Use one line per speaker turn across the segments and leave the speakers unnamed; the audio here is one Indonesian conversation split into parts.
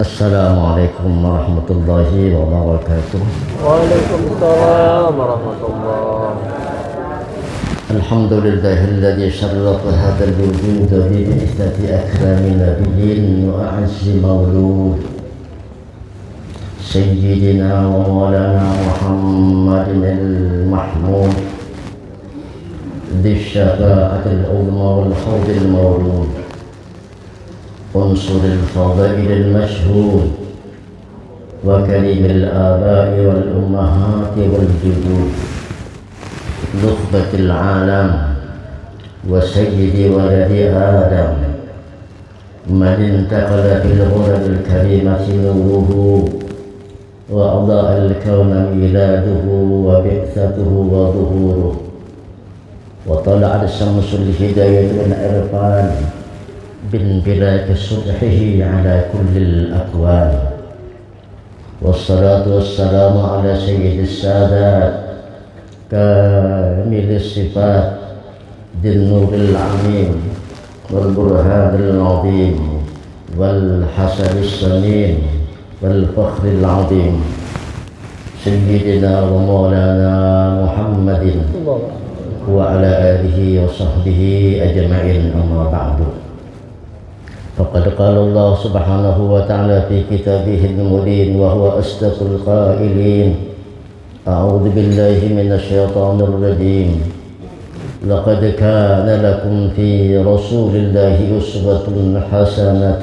Assalamualaikum warahmatullahi wabarakatuh.
Waalaikumsalam warahmatullahi.
Alhamdulillahilladzi syarrafa hadzal wujud bi bi'tsati akramin nabiyyin wa a'azzi mawlud sayyidina wa maulana Muhammadin al-mahmud dhi syafa'atil uzma wal hawdil mawlud unsur al-fadail al-mashhud wa kalim al-aba'i wal ummahati wal judud nukhbatil alam wa sayyidi waladi adam man intaqala fil ghurab al-karimati nuruhu wa adaa al-kawna miladuhu wa bi'thatuhu wa dhuhuruhu wa tala'a syamsul hidayah wal irfan بانبلاك صبحه على كل الأكوان والصلاة والسلام على سيد السادات كامل الصفات ذي النور العميم والبرهان العظيم والحسن السمين والفخر العظيم سيدنا ومولانا محمد وعلى آله وصحبه أجمعين أما بعد. فقد قال الله سبحانه وتعالى في كتابه المبين وهو أصدق القائلين أعوذ بالله من الشيطان الرجيم لقد كان لكم في رسول الله أسوة حسنة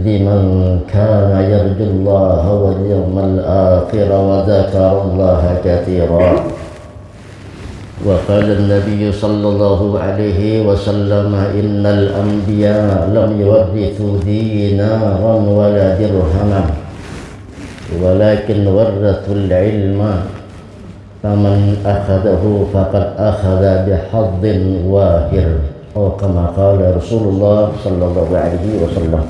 لمن كان يرجو الله واليوم الآخر وذكر الله كثيرا. وقال النبي صلى الله عليه وسلم إن الأنبياء لم يورثوا دينارا ولا درهما ولكن ورثوا العلم فمن أخذه فقد أخذ بحظ وافر أو كما قال رسول الله صلى الله عليه وسلم.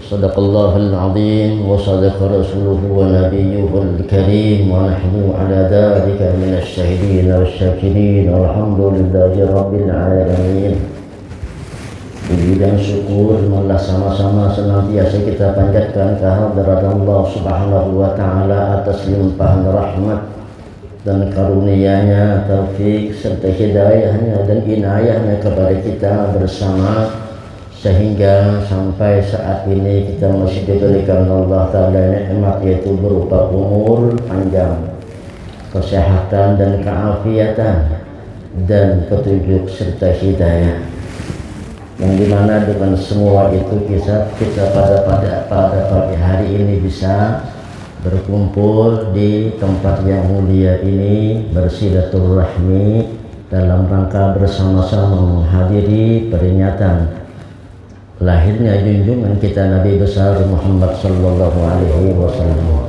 صدق الله العظيم وصدق رسوله ونبيه الكريم ونحن على ذلك من الشاهدين والشاكرين والحمد لله رب العالمين. Puji dan syukur malah sama-sama senantiasa kita panjatkan kehadirat Allah Subhanahu wa taala atas limpahan rahmat dan karunia-Nya, taufik serta hidayahnya dan inayahnya kepada kita bersama, sehingga sampai saat ini kita masih diberikan Allah Ta'ala nikmat, yaitu berupa umur panjang, kesehatan dan keafiatan, dan petunjuk serta hidayah, yang dimana dengan semua itu kita pada pagi hari ini bisa berkumpul di tempat yang mulia ini, bersilaturahmi dalam rangka bersama-sama menghadiri peringatan lahirnya junjungan kita Nabi besar Muhammad sallallahu alaihi wasallam.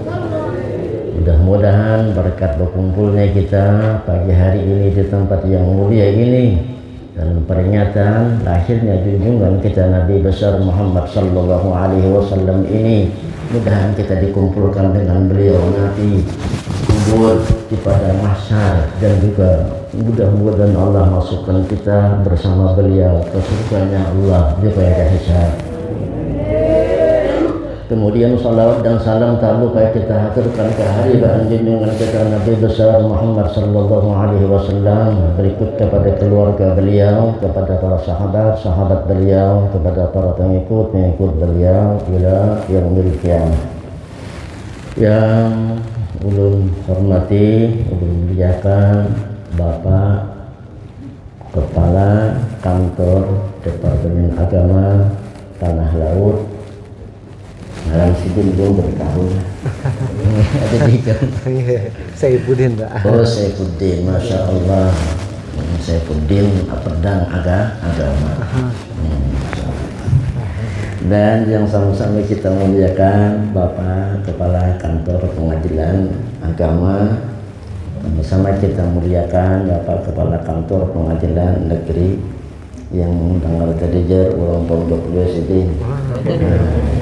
Mudah-mudahan berkat berkumpulnya kita pagi hari ini di tempat yang mulia ini dalam peringatan lahirnya junjungan kita Nabi besar Muhammad sallallahu alaihi wasallam ini, mudahan kita dikumpulkan dengan beliau nanti kubur di pada mahsyar, dan juga mudah-mudahan Allah masukkan kita bersama beliau ke surganya Allah di pada hisab. Kemudian salawat dan salam tak lupa kita haturkan ke hadirat junjungan kita Nabi besar Muhammad sallallahu alaihi wasallam, berikut kepada keluarga beliau, kepada para sahabat beliau, kepada para pengikut beliau ila yaumil qiyamah. Yang ulun hormati, ulun muliakan Bapak Kepala Kantor Departemen Agama Tanah Laut, Alam Sidin belum bertahun. Ada tiga.
Saifuddin, Pak.
Oh, Saifuddin, masya Allah. Saifuddin pedang agama. Dan yang sama-sama kita muliakan Bapak Kepala Kantor Pengadilan Agama, sama-sama kita muliakan Bapak Kepala Kantor Pengadilan Negeri yang tanggal tadi jar ulang pondok dua sini.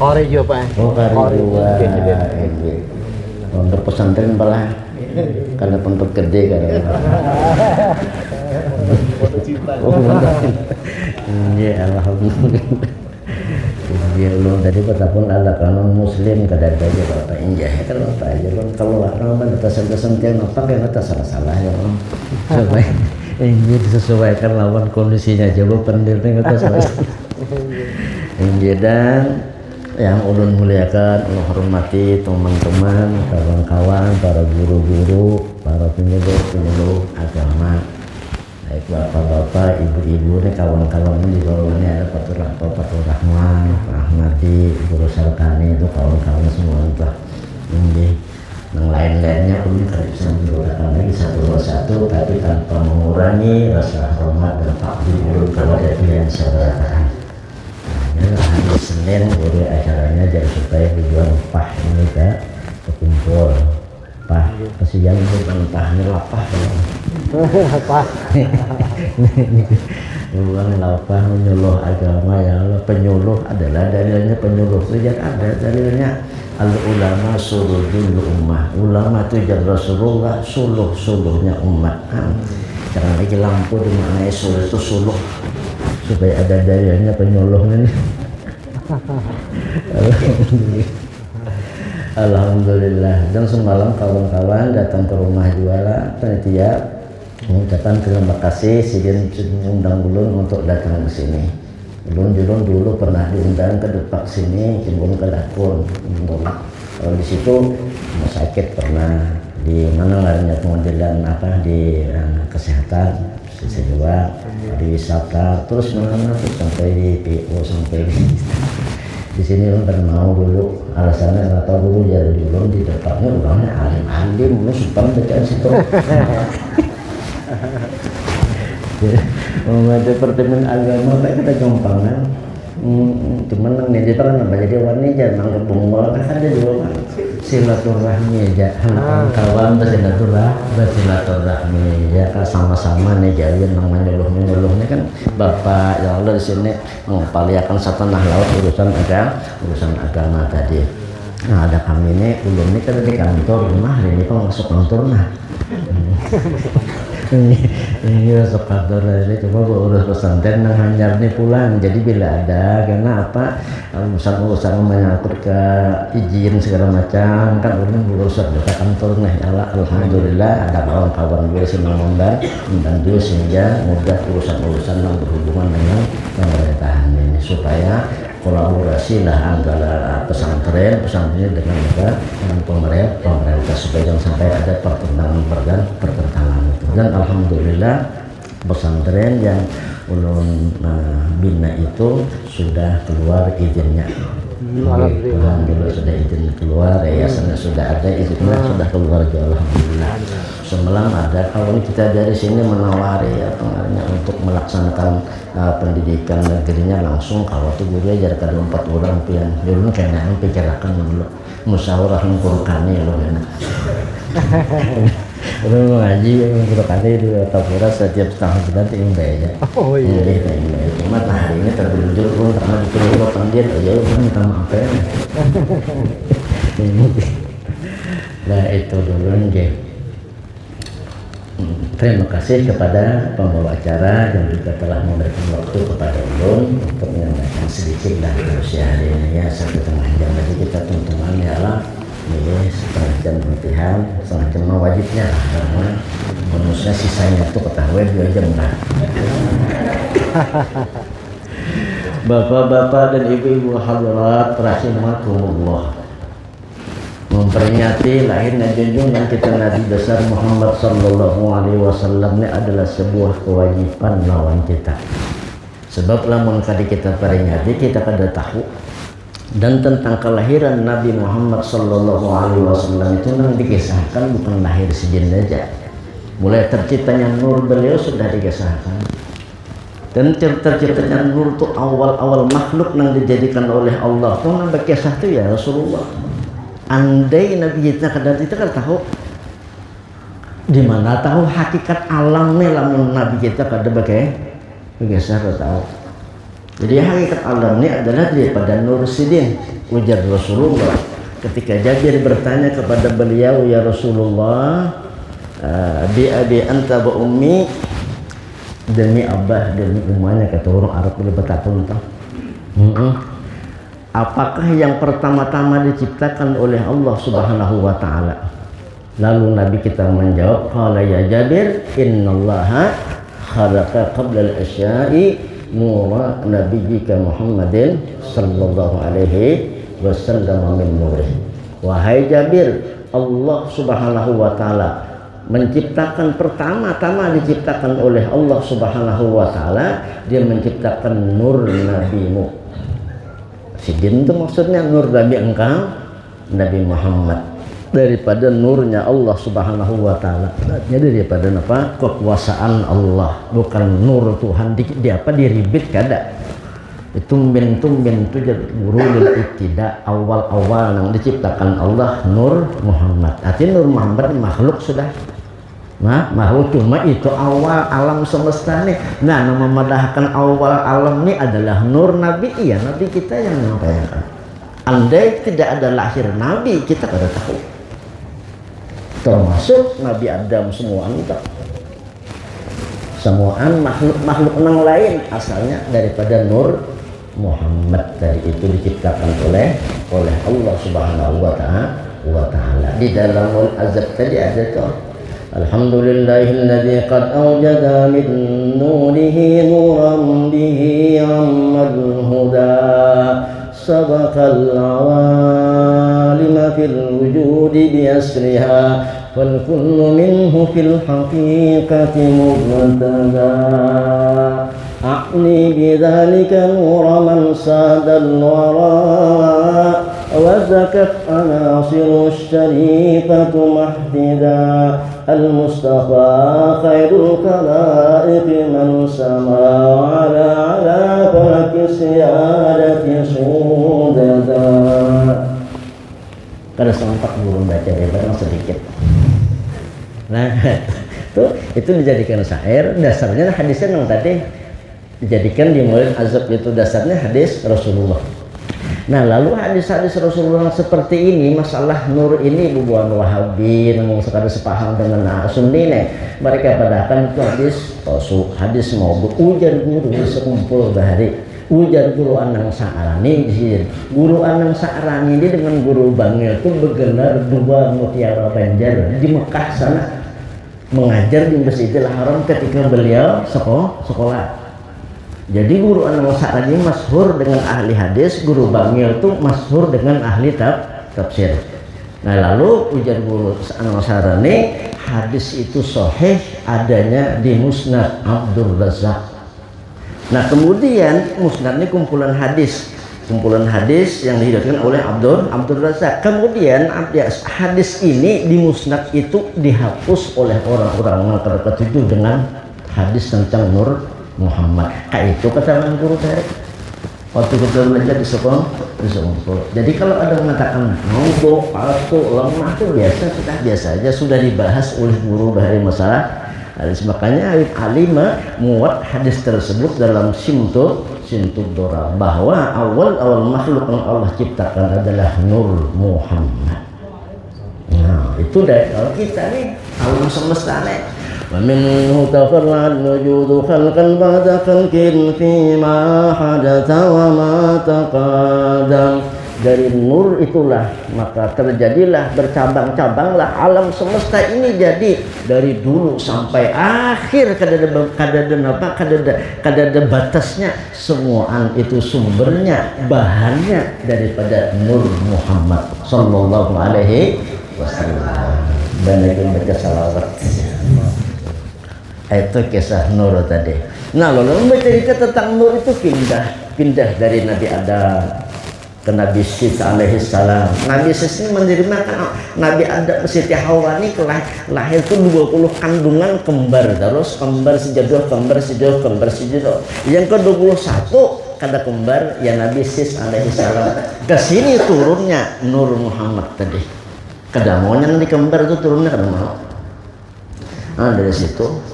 Korejo, Pak.
Oh, Korejo. Pondok pesantren pala. Karena pondok gede kan. Oh, iya, alhamdulillah. dia ulun tadi betapun ala kanon muslim kadang aja bapak injah ya kan bapak aja kalau orang atas-atas yang apa kan atas salah-salah ya om coba ini disesuaikan lawan kondisinya coba pendirnya atas salah ini dan yang ulun muliakan ulun hormati teman-teman kawan-kawan para guru-guru para penyuluh agama baik bapak-bapak, ibu-ibu nih kawan-kawan di bawahnya ada Fatur Rahman, Pak Ahmadi, Guru Sarkani itu kawan-kawan semua itu ini yang lain-lainnya pun tidak bisa mendoakan lagi satu persatu tapi tanpa mengurangi rasa hormat dan takdir kepada yang saya katakan. Nah, hari Senin guru acaranya jadi supaya tujuan upah ini tak berkumpul. Pah, kesian itu pahnya lapah lapah bukan lapah menyuluh agama ya Allah. Penyuluh adalah dalilnya penyuluh sejak ada dalilnya al ulama surudul ummah. Ulama itu jadi Rasulullah suluh-suluhnya umat. Jangan lagi lampu di mana suluh itu suluh supaya ada dalilnya penyuluh ini. Alhamdulillah. Dan semalam kawan-kawan datang ke rumah juara panitia mengucapkan terima kasih sidin undang ulun untuk datang ke sini. Ulun dulu pernah diundang ke depak sini, cimbun ke Dakun. Kalau di situ rumah sakit pernah, di mana larinya pengadilan apa di kesehatan juga di wisata terus mana sampai di PO sampai di sini orang kan mau dulu alasannya nggak tahu dulu jadi dulu di depannya orangnya alim lu supaya bacaan situ departemen agama baik kita gampangan cuman yang di depan apa jadi warnanya jangan anggap bungol kan ada dua kan silaturahmi aja kawan bersilaturahmi ya kan sama-sama nih jadi namanya menyuluh ini kan bapak ya Allah di sini mengepaliakan setanah laut urusan agama tadi. Nah ada kami ini ulun ini kan di kantor rumah hari ini kok masuk kantor nah iya sepadur ini coba urus pesantren nang hanyar nih pulang jadi bila ada karena apa urusan menyangkut ke izin segala macam kan urusan ke kantor nih alhamdulillah ada kawan-kawan gue senang membantu sehingga mudah urusan-urusan yang berhubungan dengan pemerintahan ini supaya kolaborasi lah antara pesantren dengan pemerintah supaya jangan sampai ada pertentangan itu. Dan alhamdulillah pesantren yang ulun bina itu sudah keluar izinnya. Alhamdulillah sudah izin keluar, yayasannya sudah ada izinnya sudah keluar juga alhamdulillah. Semalam ada kawan kita dari sini menawari ya pengarahnya untuk melaksanakan pendidikan negerinya langsung kalau tuh guru ajarkan 4 orang pian dulu kayaknya pikirkan dulu musyawarah mengkurkani loh enak. Udah ngaji mengkurkani di Tapura setiap setengah bulan tinggal aja. Oh iya. Cuma hari ini terbujur pun karena disuruh pandir aja udah minta maaf ya. Nah itu dulu nih. Terima kasih kepada pembawa acara yang juga telah memberikan waktu kepada ulun untuk menyampaikan sedikit dan usia hari ini ya 1,5 jam lagi kita tuntunan ya lah ini setengah jam latihan setengah jam wajibnya lah karena bonusnya sisanya tuh ketahui 2 jam lah. Bapak-bapak dan ibu-ibu hadirat rahimakumullah, memperingati lahirnya junjungan kita Nabi besar Muhammad sallallahu alaihi wasallam ini adalah sebuah kewajiban lawan kita. Sebab lamun kali kita peringati kita kada tahu dan tentang kelahiran Nabi Muhammad sallallahu alaihi wasallam itu yang dikisahkan bukan lahir sejenis saja. Mulai terciptanya nur beliau sudah dikisahkan. Dan terciptanya nur itu awal-awal makhluk yang dijadikan oleh Allah. Tuh yang berkisah itu ya Rasulullah. Andai Nabi kita kadang itu kan tahu di mana tahu hakikat alamnya lamun Nabi kita kadang bagaimana tahu. Jadi hakikat alamnya adalah daripada Nur Sidin ujar Rasulullah ketika Jabir bertanya kepada beliau ya Rasulullah bi abi anta wa ummi demi abah demi umanya kata orang Arab boleh betapun tahu. apakah yang pertama-tama diciptakan oleh Allah Subhanahu wa taala? Lalu Nabi kita menjawab, qala ya Jabir, innallaha khalaqa qabla al-asya'i nura nabiyyika Muhammadin sallallahu alaihi wasallam min nurih. Wahai Jabir, Allah Subhanahu wa taala menciptakan, pertama-tama diciptakan oleh Allah Subhanahu wa taala, dia menciptakan nur nabimu. Sidin itu maksudnya nur nabi engkau, Nabi Muhammad, daripada nurnya Allah Subhanahu wa taala. Jadi daripada apa? Kekuasaan Allah, bukan nur Tuhan di apa diribit kada. Tumben itu jadi gurul tidak awal-awal yang diciptakan Allah nur Muhammad. Artinya nur Muhammad makhluk sudah. Nah, makhluk cuma itu awal alam semesta nih. Nah, memadahkan awal alam ini adalah nur Nabi. Iya, Nabi kita yang menyampaikan. Andai tidak ada lahir Nabi, kita pada tahu. Termasuk Nabi Adam semuaan itu. Semuaan makhluk yang lain asalnya daripada nur Muhammad tadi itu diciptakan oleh Allah Subhanahu wa taala. Di dalam azab tadi ada tuh, alhamdulillahilladzi qad awjada min nurihi nuran bihi ammal huda sabaqal awalima fil wujudi bi asriha wal kullu minhu fil haqiqati mubtada. أعني بذلك نور من ساد الورى وزكت عناصر الشريفة محددا المصطفى خير الخلائق من سما على فلك السيادة سوددا. Kada sempat burung baca lebar sedikit. Nah, itu dijadikan syair. Dasarnya hadisnya yang tadi dijadikan dimulai azab, itu dasarnya hadis Rasulullah. Nah, lalu hadis-hadis Rasulullah seperti ini, masalah nur ini bubuhan Wahabi namun sekadar sepaham dengan Sunni nih. Mereka padahkan itu hadis mau ujar guru sekumpul bahari. Ujar guru Anang Sa'arani, guru Anang Sa'arani ini dengan guru Bangil itu bergelar dua mutiara banjar di Mekah sana, mengajar di Masjidil Haram ketika beliau sekolah. Jadi guru Anang Sa'arani masyhur dengan ahli hadis, guru Bangil itu masyhur dengan ahli tafsir. Nah, lalu ujar guru Anang Sa'arani, hadis itu sahih adanya di Musnad Abdur Razzaq. Nah, kemudian Musnad ini kumpulan hadis yang dihidupkan oleh Abdur Razzaq. Kemudian hadis ini di Musnad itu dihapus oleh orang-orang yang terketujuh dengan hadis tentang nur Muhammad. Kayak itu keterangan guru saya waktu kita belajar di sekolah. Jadi kalau ada mengatakan maudhu, palsu, lemah itu biasa aja, sudah dibahas oleh guru dari masalah hadis. Makanya Alima muat hadis tersebut dalam Simtud Dora, bahwa awal makhluk yang Allah ciptakan adalah nur Muhammad. Nah, itu dari kita nih, alam semesta nih. ومنه تفرعت وجود خلقا بعد خلق فيما حدث وما تقدم. Dari nur itulah maka terjadilah, bercabang-cabanglah alam semesta ini. Jadi dari dulu sampai akhir kadada batasnya, semuaan itu sumbernya, bahannya daripada nur Muhammad sallallahu alaihi wasallam. Banyak baca salawat. Itu kisah nur tadi. Nah, lalu bercerita tentang nur itu pindah dari Nabi Adam ke Nabi Sis alaihi salam. Nabi Sis ini menerima kan Nabi Adam, Siti Hawa ini lahir itu 20 kandungan kembar, terus kembar sejodoh. Yang ke-21 kada kembar ya Nabi Sis alaihi salam. Ke sini turunnya nur Muhammad tadi. Kada maunya nanti kembar itu turunnya kada mau. Nah, dari situ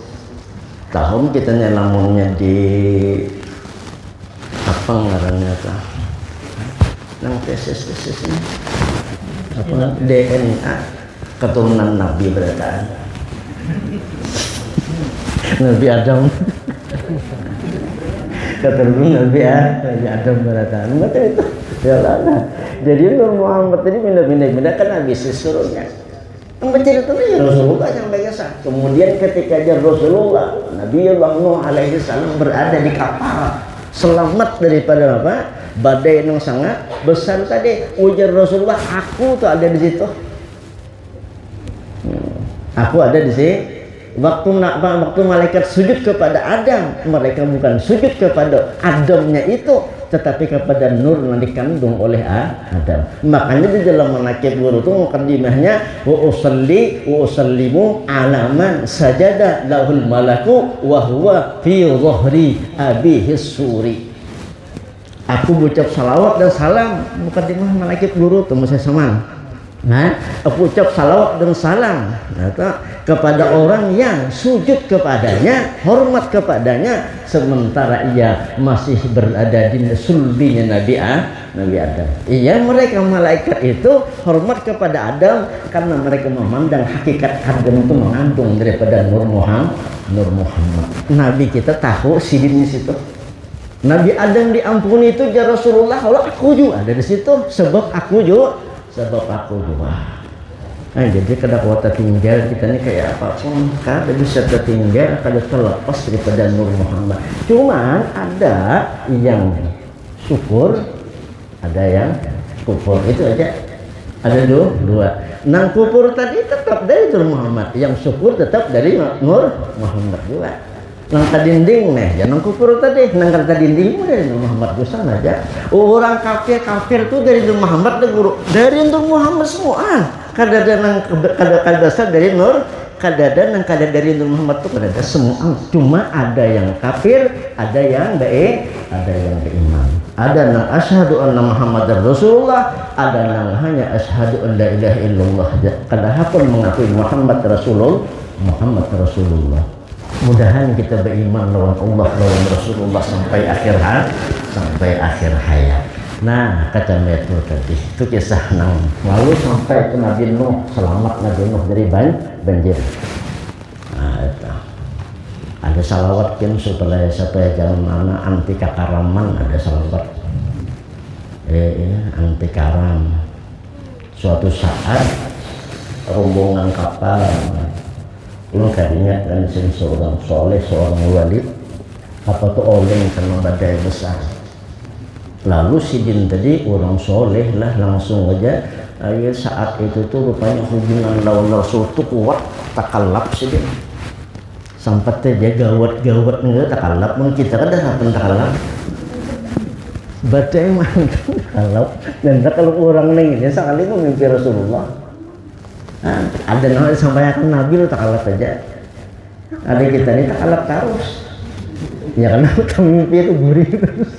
tahun kita nyelamunnya di apa ngarannya ta? Nang tesis ini apa DNA keturunan Nabi berarti Nabi Adam keturunan Nabi Adam berarti itu Ya lah. Jadi Nur Muhammad ini pindah-pindah kan habis disuruhnya. Membaca itu Rasulullah yang biasa. Kemudian ketika aja Rasulullah Nabiullah Nuh alaihi salam berada di kapal, selamat daripada apa? Badai yang sangat besar tadi. Ujar Rasulullah, aku tuh ada di situ. Aku ada di sini. Waktu malaikat sujud kepada Adam, mereka bukan sujud kepada Adamnya itu, tetapi kepada Nur yang dikandung oleh Adam. Makanya di dalam manaqib guru itu mukadimahnya wa usallimu ala man sajada lahul malaku wa huwa fi dhahri abihi suri. Aku ucap salawat dan salam, mukadimah manaqib guru itu saya saman. Nah, aku ucap salawat dan salam kepada orang yang sujud kepadanya, hormat kepadanya, sementara ia masih berada di sulbinya Nabi Adam. Iya, mereka malaikat itu hormat kepada Adam karena mereka memandang hakikat Adam itu mengandung daripada Nur Muhammad. Nabi kita tahu sidin di situ. Nabi Adam diampuni itu ya Rasulullah, kalau aku juga ada di situ sebab aku juga. Nah, jadi kada kuat tinggal kita ini kayak apapun kada bisa tertinggal, kada terlepas daripada Nur Muhammad. Cuman ada yang syukur, ada yang kufur, itu aja. Ada dua. Nang kufur tadi tetap dari Nur Muhammad, yang syukur tetap dari Nur Muhammad juga. Nang kadinding nih, jangan kufur tadi. Nang kadinding dari Nur Muhammad gusan aja. Orang kafir tuh dari Nur Muhammad deh guru. Dari Nur Muhammad semua. Kadada nang kadasar dari Nur, kadada nang kada dari Nur Muhammad tuh kadada semua. Cuma ada yang kafir, ada yang baik, ada yang beriman. Ada nang asyhadu anna Muhammadar Rasulullah, ada nang hanya asyhadu an la ilaha illallah. Kada pun mengakui Muhammad Rasulullah. Mudahan kita beriman lawan Allah lawan Rasulullah sampai akhir hayat. Nah, kata itu tadi itu kisah nang lalu sampai ke Nabi Nuh, selamat Nabi Nuh dari banjir. Nah, itu. Ada salawat kan supaya jangan mana anti kakaraman, ada salawat anti karam. Suatu saat rombongan kapal ini kadinya kan seorang soleh, seorang wali apa tuh oleng karena badai besar. Lalu sidin tadi orang soleh lah langsung aja saat itu tuh rupanya hubungan lawan Rasul tuh kuat, takalap sidin sampai dia gawat enggak takalap, mungkin kita kan dah takalap badai mana takalap. Dan kalau orang lain sekali mimpi Rasulullah. Nah, ada yang disampaikan Nabi lu takalap aja. Ada kita ini takalap terus. Ya karena mimpi itu gurih terus.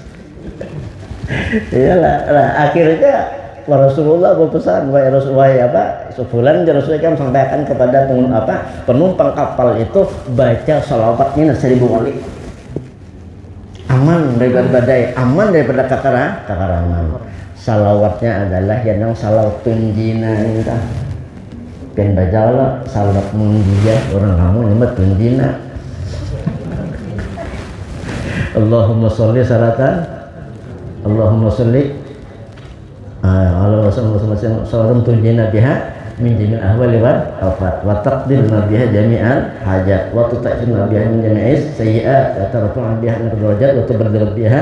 Iyalah, akhirnya Rasulullah berpesan wahai Rasulullah sebulan Rasulullah kan sampaikan kepada penumpang kapal itu baca salawatnya 1000 kali. Aman daripada badai, aman daripada kekeraman. Salawatnya adalah yang salawat tunjina itu. Kan bacalah salawat munjiyah orang kamu nyebut tunjina. Allahumma sholli salatan Allahumma sholli ala sallallahu tunjina biha min jami'il ahwali wal afat wa taqdirna biha jami'al hajat wa tutahhirna biha min jami'is sayyi'at wa tarfa'na biha min darajat wa tubaddil biha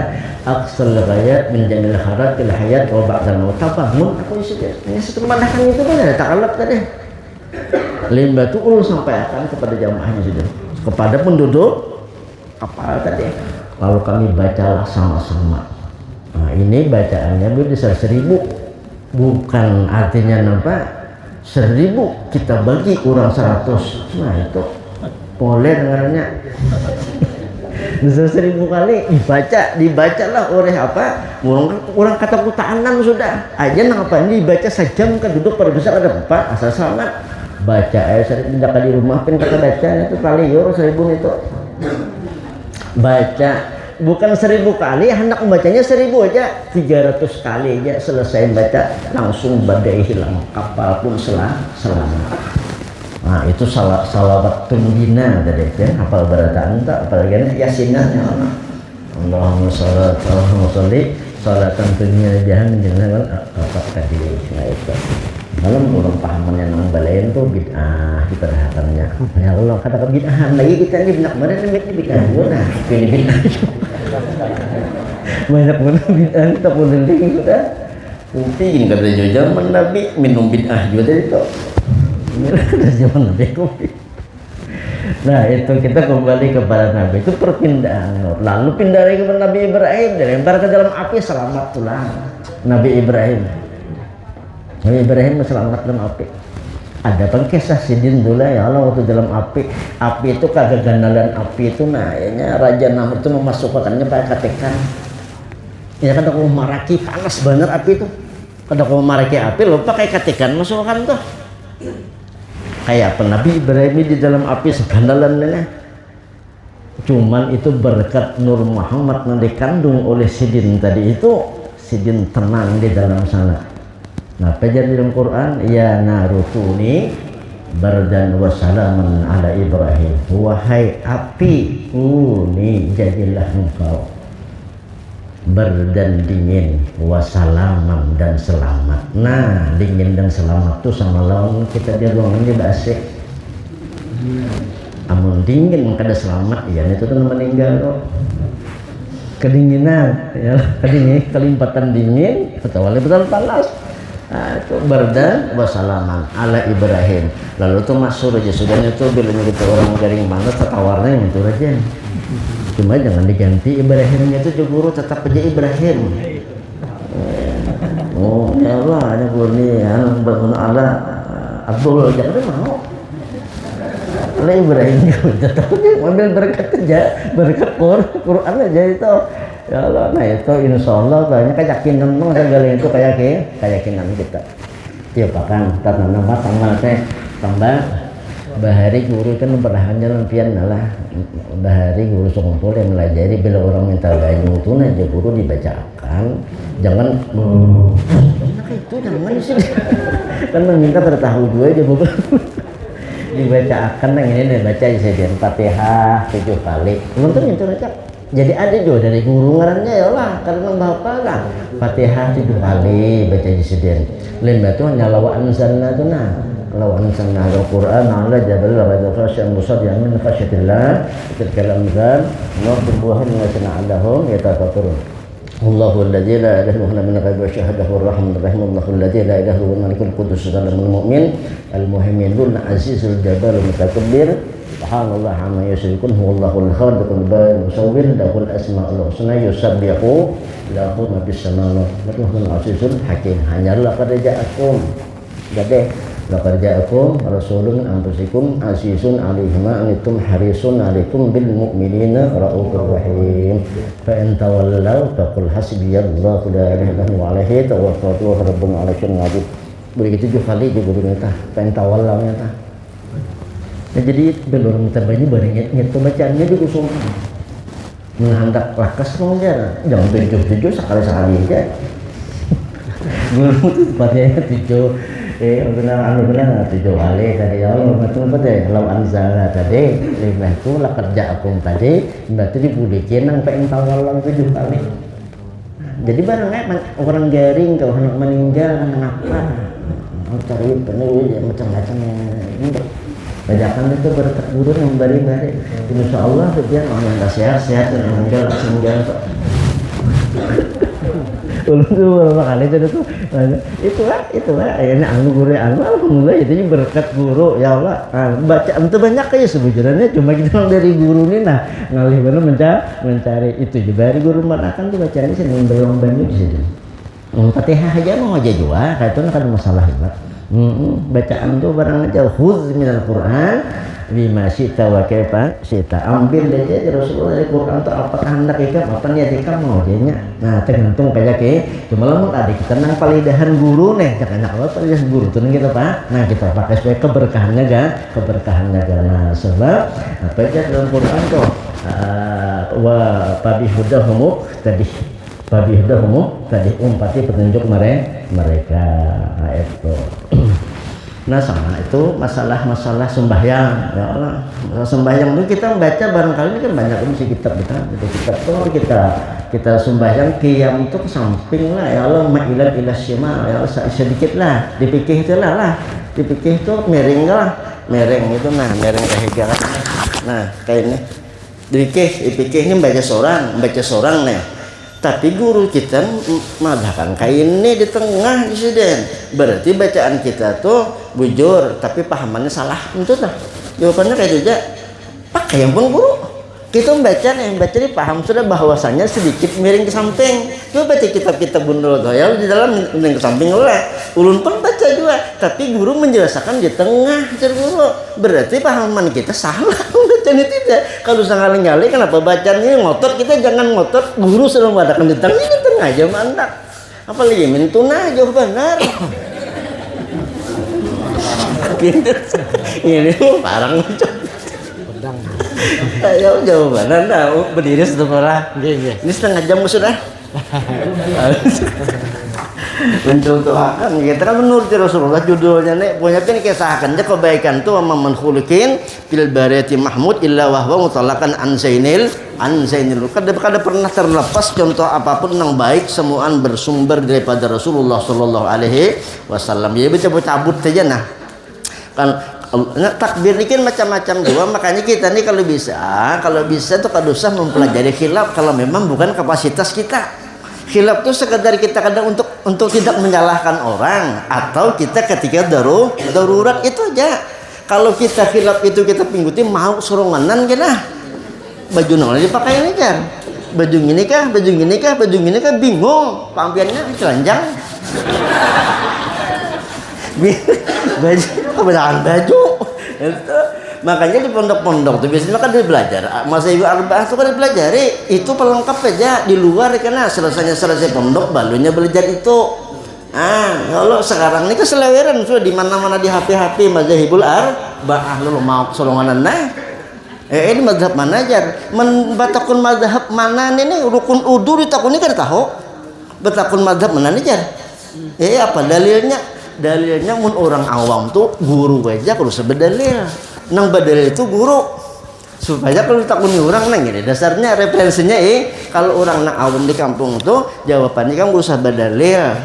aqsal ghayat min jami'il haratil hayat wa ba'dal maut. Tafamun aku ini setemanakan itu kan ada takalap tadi. Limba tuul sampaikan kepada jamaahnya sudah, kepada penduduk kapal tadi. Lalu kami bacalah sama-sama. Nah, ini bacaannya bisa 1000, bukan artinya nampak 1000 kita bagi kurang 100. Nah itu boleh dengarnya. Bisa 1000 kali dibacalah oleh orang kata kutahanan sudah aja apa ini dibaca sejam kan duduk pada besar ada 4 asal selamat baca sering tidak di rumah pun kata baca itu kali 1000 itu baca bukan 1000 kali, hendak membacanya 1000 aja, 300 kali aja selesai baca langsung badai hilang, kapal pun selamat. Nah itu salawat tunjina tadi kan, hafal berataan tak apalagi yasinahnya. Allahumma sholli salatan dunia jahan jangan apa tadi nah itu malam orang pahaman yang balain tuh bid'ah diperhatikannya ya Allah kata bid'ah lagi kita ini benak mana ini bid'ah nah pilih bid'ah banyak mana bid'ah kita boleh sudah mungkin kata zaman Nabi minum bid'ah juga dari itu dari zaman Nabi kopi. Nah itu kita kembali kepada Nabi itu perpindahan lalu pindah lagi kepada Nabi Ibrahim dilempar ke dalam api selamat pulang Nabi Ibrahim selamat dalam api. Ada kisah Sidin dulu ya Allah waktu dalam api itu kagak gandalan api itu nanya Raja Namrud itu memasukkannya pakai katekan ya kan aku maraki panas banget api itu kada aku maraki api lo pakai katekan masukkan tuh kayak apa Nabi Ibrahim di dalam api segandalannya cuman itu berkat Nur Muhammad yang dikandung oleh Sidin tadi itu Sidin tenang di dalam sana. Nah pelajar di dalam Quran ya narutuni bardan wa salaman ala Ibrahim wahai api kuni jadilah engkau berdan dingin wasalaman dan selamat. Nah dingin dan selamat tuh sama lawan kita di ruangan ini basik amun dingin kada selamat ya itu tuh meninggal kok kedinginan ya kedingin kelimpatan dingin atau betul panas. Nah, itu berdan wasalaman ala Ibrahim lalu tuh masuk aja sudahnya tuh bilangnya gitu orang garing banget tawarnya itu aja cuma jangan diganti Ibrahimnya itu guru tetap aja Ibrahim oh ya Allah ada guru nih bangun ala Abdul jangan mau ala Ibrahim tetap aja ambil berkat aja berkat Quran aja itu ya Allah. Nah itu insya Allah banyak keyakinan segala itu keyakinan kita ya bahkan kita nambah tambah bahari guru kan memperlahan jalan pian lah bahari guru songpol yang melajari bila orang minta banyu itu aja guru dibacakan jangan itu jangan sih kan meminta bertahu juga aja dibacakan yang ini dibaca saya Fatihah 7 kali nonton itu aja jadi ada juga dari guru ngarannya ya Allah karena bapak lah Fatihah 7 kali baca disedian lain batu hanya lawaan sana tu nah lawaan sana Al-Quran ala jabal rada khasyan musad yang min khasyatillah terkalam zan wa tubuhan wa sana'alahum yatafakkarun Allahu alladzi la ilaha illa huwa al-ghaibu wa syahadahu ar-rahman ar-rahim Allahu alladzi la ilaha illa huwa al-malikul qudus salamul mu'min al-muhaiminul azizul jabbar mutakabbir subhanallah amma yusyrikun huwallahul khaliqul bari musawwir lahul asmaul husna yusabbihu lahu ma fis samawati wa huwal azizul hakim hanyalah qad ja'akum gade laqad ja'akum rasulun anfusikum azizun 'alaihi ma antum harisun 'alaikum bil mu'minina raufur rahim fa in tawallaw faqul hasbiyallahu la ilaha illa huwa 'alaihi tawakkaltu wa rabbul 'arsyil 'azim begitu 7 kali juga berkata fa in tawallaw nyata. Nah, jadi belum terbanyak barangnya itu bacaannya juga sumpah menghandak lakas mau jangan 7 sekali aja guru itu tepatnya 7 benar 7 kali tadi ya Allah betul kalau anzala tadi lima itu lah kerja aku tadi berarti dibudikin yang pengen tawalang 7 kali jadi barangnya orang garing kalau anak meninggal kenapa cari penuh macam-macam ini bacakan itu berkat guru yang bari-bari insya Allah dia orang yang sehat dan meninggal langsung jalan ulun tuh beberapa kali jadi tuh itulah ini guru alhamdulillah itu berkat guru ya Allah baca itu banyak kayak sebenarnya cuma kita dari guru ini nah ngalih bener mencari itu juga dari guru mana kan tuh bacanya sini belum banyak di sini Fatihah aja mau aja juga kayak itu kan masalah juga bacaan tuh barang aja khudz minal Quran bima syi'ta wa kaifa syi'ta ambil aja Rasulullah dari Quran itu apa hendak ikam apa niat ikam mau jadinya nah tergantung kayak cuma lamun tadi kita nang palidahan guru nih jangan apa palidahan guru tuh kita pak nah kita pakai supaya keberkahannya kan nah sebab apa aja dalam Quran tuh wa pabihudahum tadi umpati petunjuk mereka nah itu Nah sama itu masalah sembahyang ya Allah. Masalah sembahyang itu kita membaca barangkali ini kan banyak isi kitab kitab tuh kita sembahyang qiyam itu ke samping lah ya Allah, ma'ilat ila syima ya Allah, sedikit lah dipikir itu lah dipikir itu miring itu miring kahega nah kayak ini dipikir ini baca seorang nih. Tapi guru kita mengadakan kayak ini di tengah insiden. Berarti bacaan kita tuh bujur, tapi pahamannya salah. Itu lah. Jawabannya kayak juga. Pakai yang pun guru. Kita membaca dipaham sudah bahwasanya sedikit miring ke samping. Coba baca kitab-kitab bundul ya di dalam miring ke samping lah. Ulun pun baca juga, tapi guru menjelaskan di tengah guru. Berarti pahaman kita salah. Bacaan tidak. Kalau sekali-kali kenapa bacanya ngotot, kita jangan ngotot. Guru selalu mengadakan di tengah aja mantap. Apalagi mintuna jauh benar. Ini parang
Pedang.
Ayo jawaban berdiri setelah ini setengah jam sudah. Mencontohkan kita kan menurut Rasulullah judulnya nih punya kan kisahkan aja kebaikan tuh sama menkhulukin fil bariyati mahmud illa wahwa mutalakan an zainil kada pernah terlepas contoh apapun yang baik semuaan bersumber daripada Rasulullah sallallahu alaihi wasallam. Ya coba cabut saja nah kan takbir ini kan macam-macam juga, makanya kita nih kalau bisa tuh kada usah mempelajari khilaf kalau memang bukan kapasitas kita. Khilaf tuh sekedar kita kadang untuk tidak menyalahkan orang atau kita ketika darurat itu aja. Kalau kita khilaf itu kita pingguti mau suronganan kena baju nol dipakai ini kan baju gini kah bingung pampiannya telanjang baju kebanyakan baju itu makanya di pondok-pondok tuh biasanya kan dia belajar masa ibu arba'ah itu kan dipelajari itu pelengkap aja di luar karena selesai pondok balunya belajar itu kalau sekarang ini keseleweran sudah di mana-mana di HP mazhabul arba'ah lu mau solonganan ini mazhab mana aja batakun mazhab mana ini rukun udu ditakuni kan tahu batakun mazhab mana aja apa dalilnya mun orang awam tuh guru aja kalau sebedalil nang badalil itu guru supaya kalau takuni orang nang ini dasarnya referensinya kalau orang nang awam di kampung tuh jawabannya kan gak usah badalil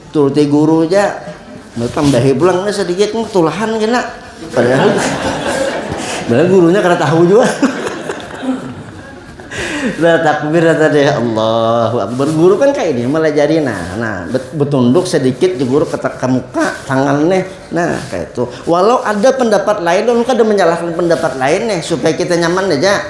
turuti guru aja tambahi pulang sedikit tulahan kena padahal gurunya karena tahu juga. Lah takbir tadi Allahu Akbar guru kan kayak ini melajari nah betunduk sedikit di guru ke muka tangannya kayak itu walau ada pendapat lain lu kan ada menyalahkan pendapat lain nih supaya kita nyaman aja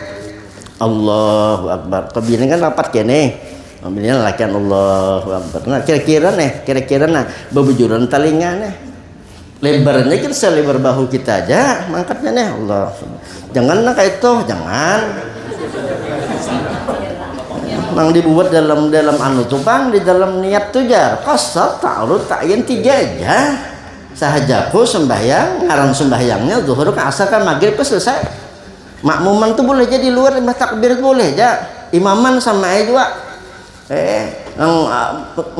Allahu Akbar kebini kan rapat kene ambilnya lakian Allahu Akbar kira-kira bebujuran telinga lebarnya kan selebar bahu kita aja mangkatnya nih Allah jangan kayak itu jangan yang dibuat dalam anu tuh bang di dalam niat tuh jar qasar ta'arud ta'yin 3 aja sahajaku sembahyang ngaran sembahyangnya zuhur ke asar kan maghrib ke selesai makmuman tuh boleh jadi luar takbir boleh aja imaman sama aja juga yang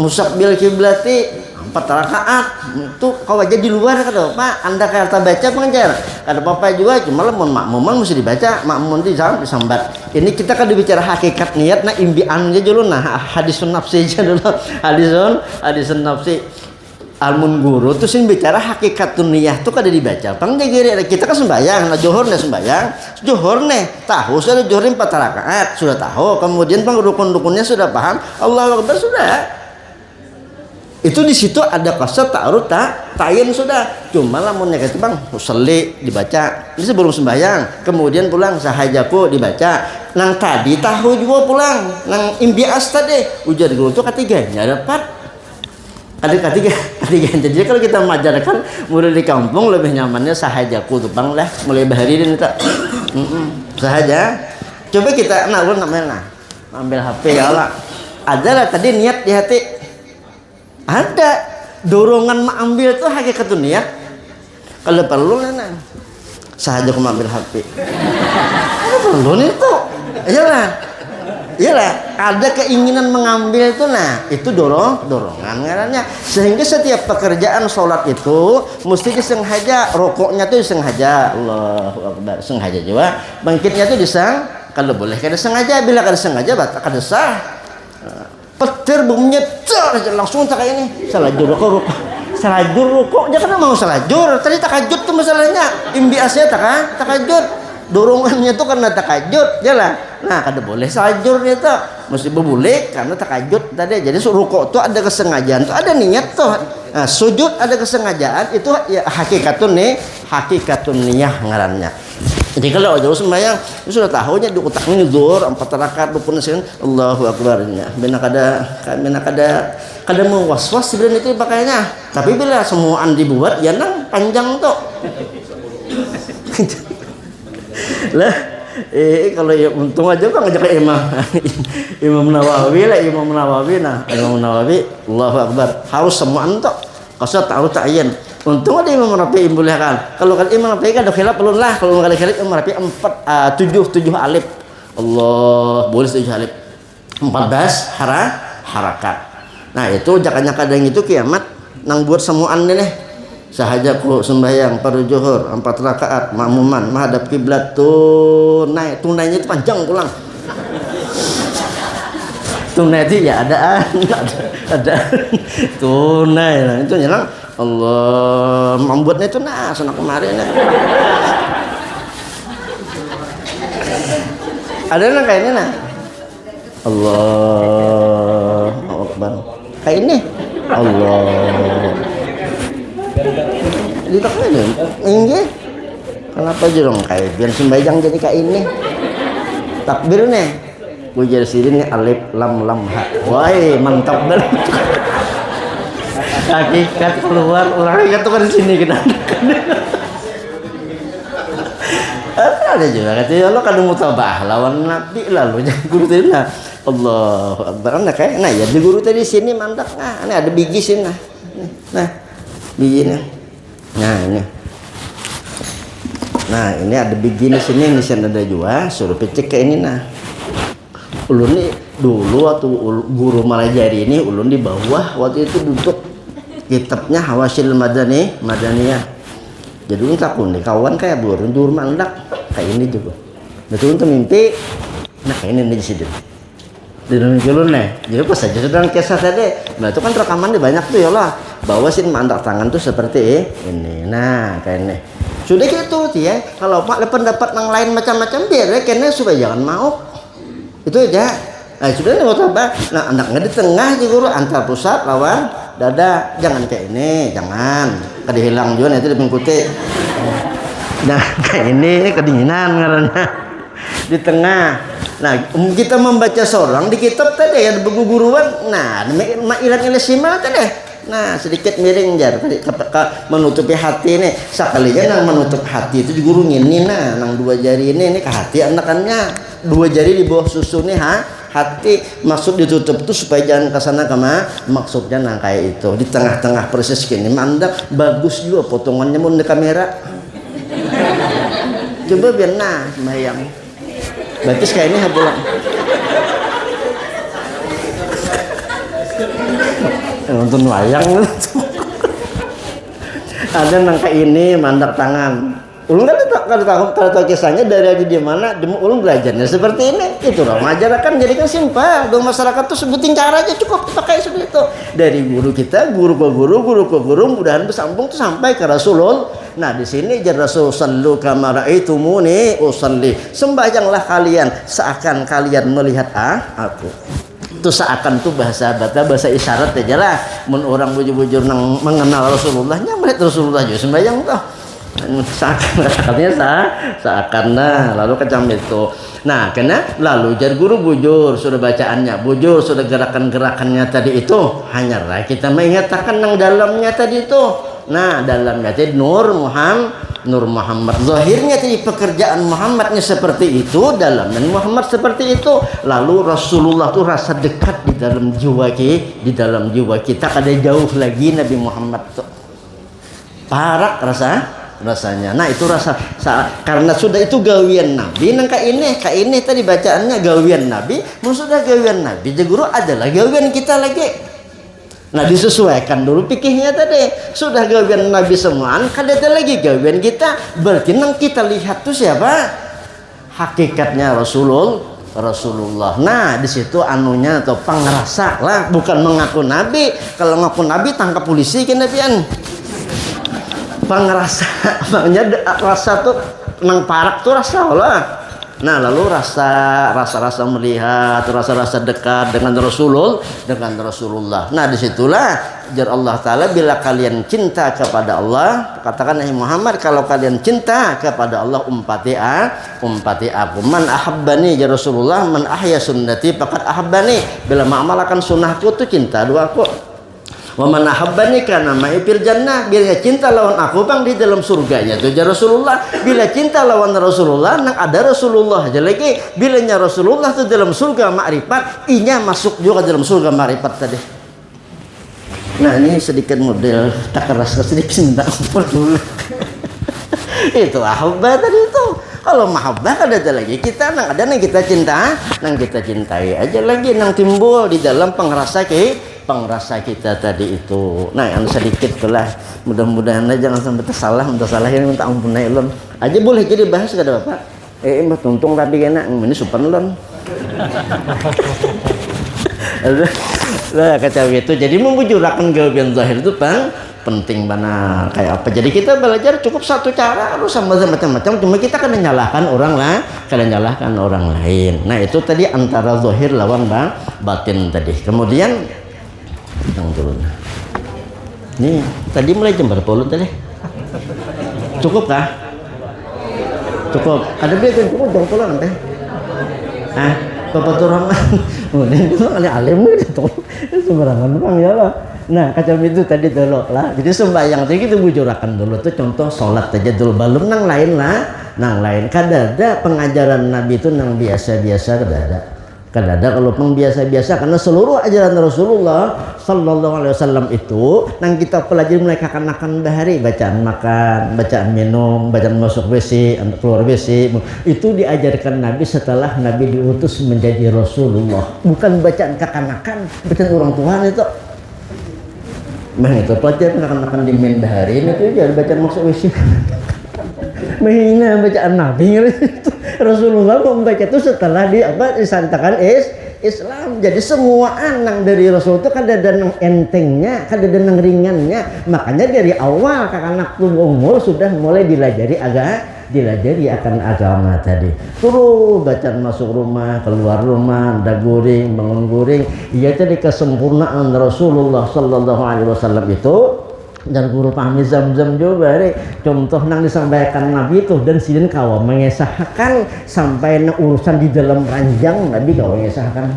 musabbil kiblati 4 rakaat itu kau aja di luar kata Pak anda kata baca pengajar kata Bapak juga cuma lemon makmuman mesti dibaca makmuman di dalam disambat ini kita kan bicara hakikat niat imbian aja dulu hadisun nafsi aja dulu hadisun nafsi almun guru terus ini bicara hakikat niyah tuh kada dibaca bang jadi kita kan sembahyang johor nih tahu sudah johorin 4 rakaat sudah tahu kemudian bang rukun-rukunnya sudah paham Allahu Akbar sudah itu di situ ada qasar ta'arud ta'yin sudah cuma lamunnya itu bang usolli dibaca ini sebelum sembahyang kemudian pulang sahajaku dibaca nang tadi tahu juga pulang nang imbias tadi ujar guru itu ketiganya dapat ketiga jadi kalau kita mengajarkan murid di kampung lebih nyamannya sahajaku tuh bang lah mulai bahari ini tak sahaja coba kita namanya ambil HP ya Allah ada lah tadi niat di hati ada dorongan mengambil tuh hakikat niat kalau perlu sahaja aku mengambil HP ada perlu nih tuh iyalah Iyalah, ada keinginan mengambil itu, nah itu dorongan ngarannya. Sehingga setiap pekerjaan sholat itu mesti disengaja, rokoknya tuh disengaja, Allahu Akbar, sengaja juga. Bangkitnya tuh disang, kalau boleh kada sengaja, bila kada sengaja batal kada sah. Petir bunyinya langsung tak kayak ini, salajur rokok, salajur rokok, jangan mau salajur. Tadi takajud tuh masalahnya, imbiasnya takajud. Dorongannya tuh karena takajud, jelah. Nah, kada boleh salajurnya tuh, mesti berbulik karena takajud tadi. Jadi rukuk tuh ada kesengajaan, tuh ada niat tuh. Nah, sujud ada kesengajaan, itu ya hakikatun niyah ngarannya. Jadi kalau jauh sembahyang, sudah tahunya di otaknya zuhur 4 rakaat rukun sen, Allahu Akbar. Bina kada mau was-was sebenarnya itu pakainya. Tapi bila semuaan dibuat, ya nang panjang tuh. Lah kalau ya untung aja kan ngajak Imam Nawawi lah, Imam Nawawi Allahu Akbar harus semuaan tuh kasat tahu ta'yin. Untung ada Imam Rafi boleh kan. Kalau kan Imam Rafi kan ada khilaf belum lah. Kalau enggak ada khilaf Imam Rafi 7 alif. Allah boleh 7 alif. 14 harakat. Nah, itu jakanya kadang itu kiamat nang buat semuaan nih. Sahajaku sembahyang pada zuhur 4 rakaat makmuman menghadap kiblat tunainya itu panjang pulang. Tunai itu ya ada tunai lah itu nyelang Allah membuatnya itu sana kemarin ya. Ada nang kayak ini Allah Akbar kayak ini Allah ditaknya ini kenapa dong kayak biar sembahyang jadi kayak ini takbir nih ujar sini alif lam ha woi mantap banget hakikat keluar orang itu kan di sini kita ada juga katanya lo kadang mutabah lawan nabi lalu jangan guru tadi nah Allahu Akbar nah kayak nah ya di guru tadi sini mantap nah ini ada biji sini nah bijinya nah ini ada begini sini ada juga suruh pecek ke ini nah ulun nih dulu waktu guru Malajari ini ulun di bawah waktu itu duduk kitabnya Hawasil Madaniyah jadi ulun takut nih kawan kayak burung juru mandak kayak ini juga betul untuk mimpi nah kayak ini di sini di dalam ulun nih jadi pas saja sedang kisah tadi nah itu kan rekamannya banyak tuh ya lah bawa sih mandak tangan tuh seperti ini nah kayak ini sudah gitu ya kalau pak pendapat yang lain macam-macam biar ya kayaknya supaya jangan mau itu aja nah sudah nih mau tambah nah anaknya di tengah di guru antar pusat lawan dada jangan kayak ini jangan kada hilang juga nanti mengikuti nah kayak ini kedinginan ngarannya di tengah. Nah, kita membaca seorang di kitab tadi ya buku guruan. Nah, ilang ilesimal tadi. Nah, sedikit miring jar menutupi hati nih. Sekalinya nang menutup hati itu guru ngini nah, nang 2 jari ini ke hati anakannya. 2 jari di bawah susu nih hati maksud ditutup itu supaya jangan kesana maksudnya nah kayak itu di tengah-tengah proses gini mandap bagus juga potongannya mun di kamera. Coba biar nah sembahyang. Berarti kayak ini pulang. Nonton wayang ada nang kayak ini mandak tangan. Ulun kan tahu kisahnya dari di mana ulun belajarnya seperti ini. Itu dong ajarkan jadi kan simpel. Dong masyarakat tuh sebutin cara aja cukup pakai seperti itu. Dari guru kita, guru ke guru, mudahan bersambung tuh sampai ke Rasulullah. Nah di sini jar Rasul sallu kama ra'aitumuni usalli. Sembahyanglah kalian seakan kalian melihat aku. Itu seakan tuh bahasa isyarat aja lah. Mun orang bujur-bujur nang mengenal Rasulullahnya melihat Rasulullah juga sembahyang tuh. Seakan nah lalu kecam itu nah karena lalu jar guru bujur sudah bacaannya bujur sudah gerakannya tadi itu hanya kita mengatakan yang dalamnya tadi itu nah dalamnya tadi Nur Muhammad zahirnya tadi pekerjaan Muhammadnya seperti itu dalamnya Muhammad seperti itu lalu Rasulullah tuh rasa dekat di dalam jiwa kita kada jauh lagi Nabi Muhammad tuh parak rasa rasanya. Nah itu karena sudah itu gawian Nabi. Nang ka ini tadi bacaannya gawian Nabi. Sudah gawian Nabi, jadi guru adalah gawian kita lagi. Nah disesuaikan dulu pikirnya tadi. Sudah gawian Nabi semuaan, kada ada lagi gawian kita. Berarti nang kita lihat tuh siapa? Hakikatnya Rasulullah. Nah di situ anunya atau pengerasa lah, bukan mengaku Nabi. Kalau ngaku Nabi tangkap polisi kan Nabian. Pengerasa, makanya rasa tuh nang parak tuh rasa lah. Nah lalu rasa melihat, rasa dekat dengan Rasulullah. Nah disitulah jar Allah Taala, bila kalian cinta kepada Allah, katakan Muhammad, kalau kalian cinta kepada Allah umpati aku. Man ahabbani jar Rasulullah, man ahya sunnati faqad ahabbani. Bila mengamalkan sunnahku tuh cinta dua aku. Wa man ahabbani kana ma'i fil jannah. Bila cinta lawan aku bang di dalam surganya itu jar Rasulullah. Bila cinta lawan Rasulullah nang ada Rasulullah aja lagi. Bilanya Rasulullah itu dalam surga ma'rifat, inya masuk juga dalam surga ma'rifat tadi. Nah ini sedikit model tak keras sedikit minta ampun dulu. Itu ahabbah tadi itu. Kalau mahabbah ada lagi kita nang ada nang kita cinta, nang kita cintai aja lagi nang timbul di dalam pengerasa kita tadi itu. Nah yang sedikit lah, mudah-mudahan jangan sampai tersalah ini minta ampun ilon aja boleh jadi bahas kada Bapak. Mbak tuntung tapi enak ini super lon. Lah kata itu jadi membujurakan gawian zahir itu penting benar kayak apa. Jadi kita belajar cukup satu cara, harus sama macam-macam, cuma kita kan menyalahkan orang lain. Nah itu tadi antara zahir lawan batin tadi. Kemudian yang turun. Nih tadi mulai jam berapa tadi? Cukup kah? Cukup. Ada biar cukup jam pulang teh. Bapak Rahman. Kemudian itu alim itu sembarangan bang ya lah. Nah kacau itu tadi dulu lah. Jadi sembahyang tadi kita bujurakan dulu tuh contoh sholat aja dulu. Belum nang lain lah. Nang lain kada ada pengajaran Nabi itu nang biasa-biasa kada ada. Kada ada kalau pun biasa-biasa, karena seluruh ajaran Rasulullah Sallallahu Alaihi Wasallam itu nang kita pelajari mulai kekanakan bahari, bacaan makan, bacaan minum, bacaan masuk WC, keluar WC, itu diajarkan Nabi setelah Nabi diutus menjadi Rasulullah. Bukan bacaan kekanakan, bacaan orang Tuhan itu. Nah itu pelajaran kekanakan di bahari ini tuh jangan bacaan masuk WC. Menghina bacaan Nabi itu. Rasulullah membaca itu setelah disantakan Islam. Jadi semua anak dari Rasul itu kan ada nang entengnya, kan ada nang ringannya. Makanya dari awal anak umur sudah mulai dilajari akan agama tadi. Terus bacaan masuk rumah, keluar rumah, ada guring, bangun guring. Iya tadi kesempurnaan Rasulullah Sallallahu Alaihi Wasallam itu. Dan guru pahami Zam-Zam juga contoh nang disampaikan Nabi itu, dan sidin kawa mengesahkan sampai na urusan di dalam ranjang Nabi kawa mengesahkan.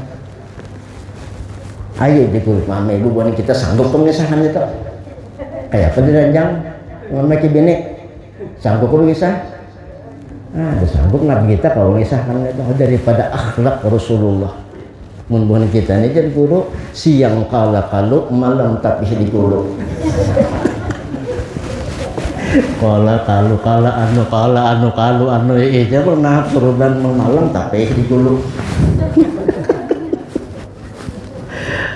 Ayo di guru pahami ibu buat kita sanggup mengesahkan itu kayak apa di ranjang ngomong bini sanggup mengesah. Sanggup Nabi kita kawa mengesahkan itu daripada akhlak Rasulullah. Membuat kita ini jadi guru siang kalau malam tapi di guru. Kalau iya pernah suruhan malam tapi di guru.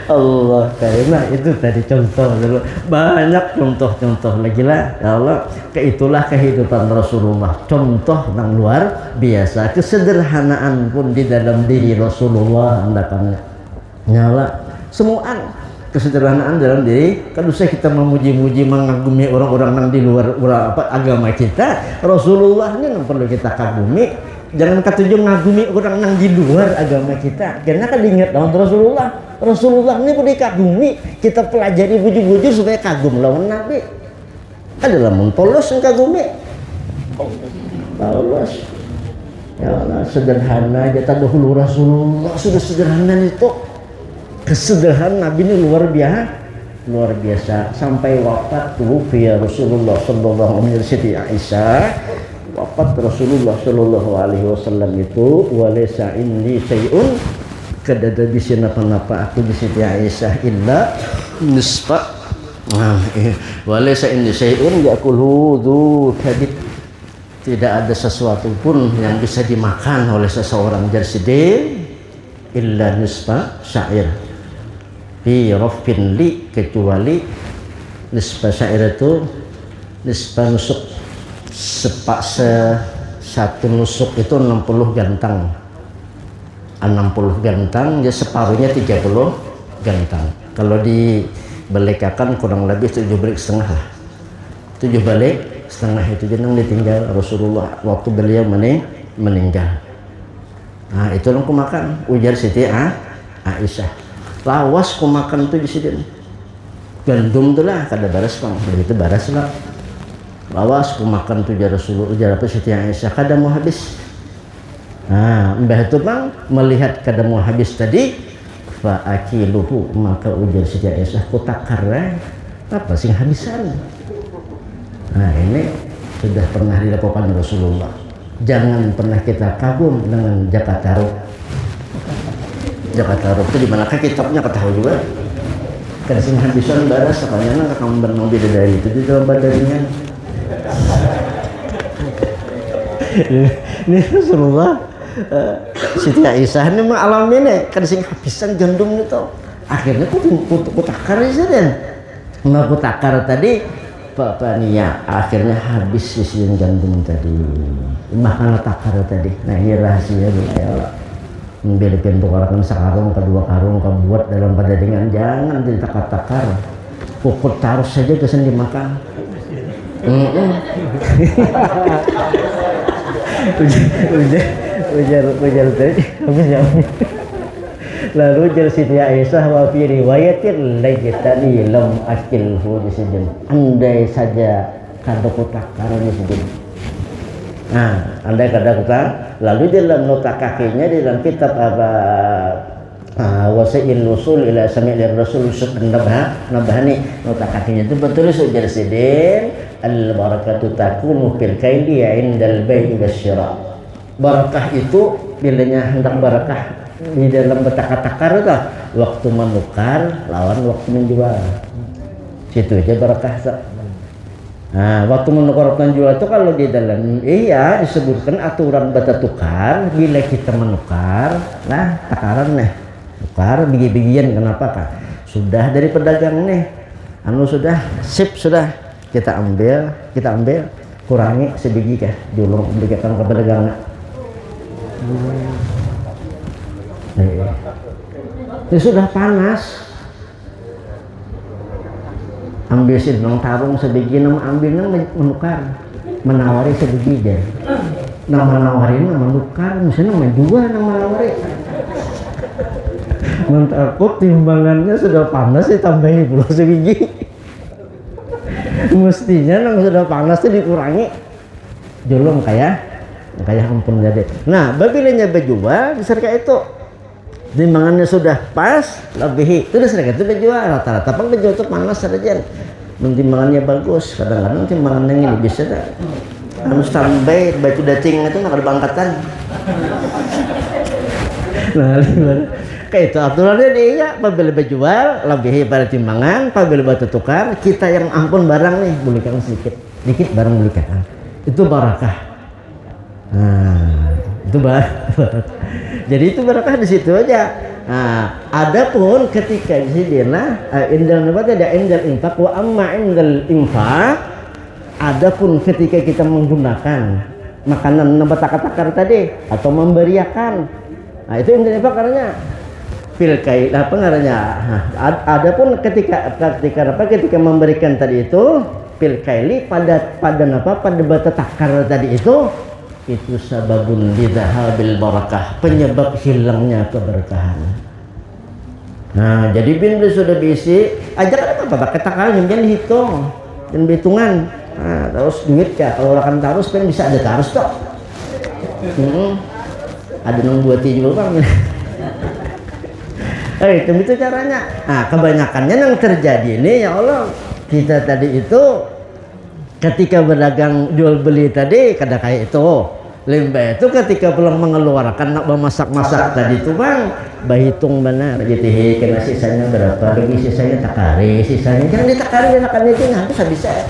Allah karena itu tadi contoh dulu, banyak contoh lagi lah ya Allah. Itulah kehidupan Rasulullah, contoh yang luar biasa, kesederhanaan pun di dalam diri Rasulullah andakannya nyala semuaan kesederhanaan dalam diri. Kan usah kita memuji-muji mengagumi orang-orang yang di luar agama kita, Rasulullah ini yang perlu kita kagumi. Jangan ketujuh ngagumi orang yang di luar agama kita, karena kan diingat lawan Rasulullah ini perlu dikagumi. Kita pelajari bujur-bujur supaya kagum lawan Nabi. Adalah mempolos yang kagumi. Polos. Ya Allah, sederhana aja dahulu Rasulullah sudah sederhana itu. Kesederhanaan Nabi ini luar biasa sampai wafat tuh via Rasulullah Sallallahu Alaihi Wasallam Aisyah. Wafat Rasulullah Shallallahu Alaihi Wasallam itu walaysa inni syai'un kadada bisina penapa aku di Siti Aisyah illa nisfa Walaysa inni syai'un ya'kuluhu dzu kadib. Tidak ada sesuatu pun yang bisa dimakan oleh seseorang jarsidin illa nisfa syair fi rafin li, kecuali nisfa syair itu nisfa nusuk, satu nusuk itu 60 gantang, 60 gantang ya, separuhnya 30 gantang. Kalau dibelekakan kurang lebih 7 balik setengah lah, 7 balik setengah itu jeneng ditinggal Rasulullah waktu beliau meninggal. Nah itu yang kumakan, ujar Siti Aisyah, lawas kumakan tuh di sini gandum tuh lah kada baras bang, begitu baras lah, lawas kumakan tuh ujar Rasulullah, ujar apa Siti Aisyah, kada mau habis. Nah mbah itu bang melihat kada mau habis tadi, fa akiluhu, maka ujar Siti Aisyah, kutakar apa sing habisan. Nah ini sudah pernah dilakukan Rasulullah. Jangan pernah kita kagum dengan zakat taruh. Zakat taruh itu dimanakah kitabnya ketahui juga. Kan sing habisan baras apanya nang kamu bernau bidadari itu di dalam badannya. Ini Rasulullah Siti Aisyah ini mengalami kan sing habisan gandum itu. Akhirnya ku takar saja. Mau ku takar tadi Bapak Nia akhirnya habis sisian gandum tadi, makan takar tadi. Nah ini rahasia ya, membeli pintu orang sekarung kedua karung kamu buat dalam padadengan, jangan ditakar-takar, pokok taruh saja kesan dimakan. ujar tadi habis jawabnya. Lalu ujar Siti Aisyah, wa fi riwayatin laitani lam akilhu disijin, andai saja kada kutakar disijin. Nah andai kada kutakar. Lalu dalam nota kakinya dalam kitab apa Wasail Nusul ila Sami'ir Rasul nabahani, nota kakinya itu betul ujar Sidin, al barakatu takunu fil kaili indal bai'i wasyira. Barakah itu bilanya hendak barakah di dalam bertakar-takar itu waktu menukar lawan waktu menjual, situ aja barakah. Nah waktu menukar waktu menjual itu kalau di dalam disebutkan aturan bata tukar, bila kita menukar nah takaran nih tukar bigi-bigian, kenapa kah sudah dari pedagang nih sudah sip, sudah kita ambil kurangi sebiji kah diulung berikan ke pedagang. Ini sudah panas, ambil sidang tarung sebiji, nama ambilnya menukar, menawari sebiji aja, nama nawarin nama menukar, misalnya menjual nama nawari. Mentakut timbangannya sudah panas ditambahi puluh sebiji, mestinya nama sudah panas itu dikurangi, jolong kayak ampun jadi. Nah babilanya berjual diserka itu timbangannya sudah pas lebih itu diserka itu berjual, rata-rata pun berjual itu panas saja. Timbangannya bagus, kadang-kadang timbangannya ini bisa dah standby baju dacing itu nggak ada bangkatan. Nah kayak itu aturannya dia, apabila berjual lebih pada timbangan, apabila batu tukar kita yang ampun barang nih belikan sedikit barang belikan, itu barakah. Nah, itu barakah. Jadi itu barakah di situ aja. Nah, adapun ketika di sini indal nabat ada indal infak wa amma indal infak. Adapun ketika kita menggunakan makanan nabat takar tadi atau memberiakan, nah itu indal infak karena pilkai apa ngarannya. Adapun ketika memberikan tadi itu pilkaili pada bata takar tadi itu sababun lidhahabil barakah, penyebab hilangnya keberkahan. Nah jadi bila sudah bisi aja kan apa pakai takaran jangan dihitung dan hitungan. Nah, terus duit ya kalau akan tarus kan bisa ada tarus toh. Ada nang buat juga bang. Itu caranya. Nah kebanyakannya yang terjadi ini ya Allah, kita tadi itu ketika berdagang jual beli tadi kada kayak itu. Limbah itu ketika belum mengeluarkan nak memasak-masak tadi itu bang, bahitung benar gitu, kena sisanya berapa, lagi sisanya takari, sisanya jangan ditakari dan akan itu habis habis saya.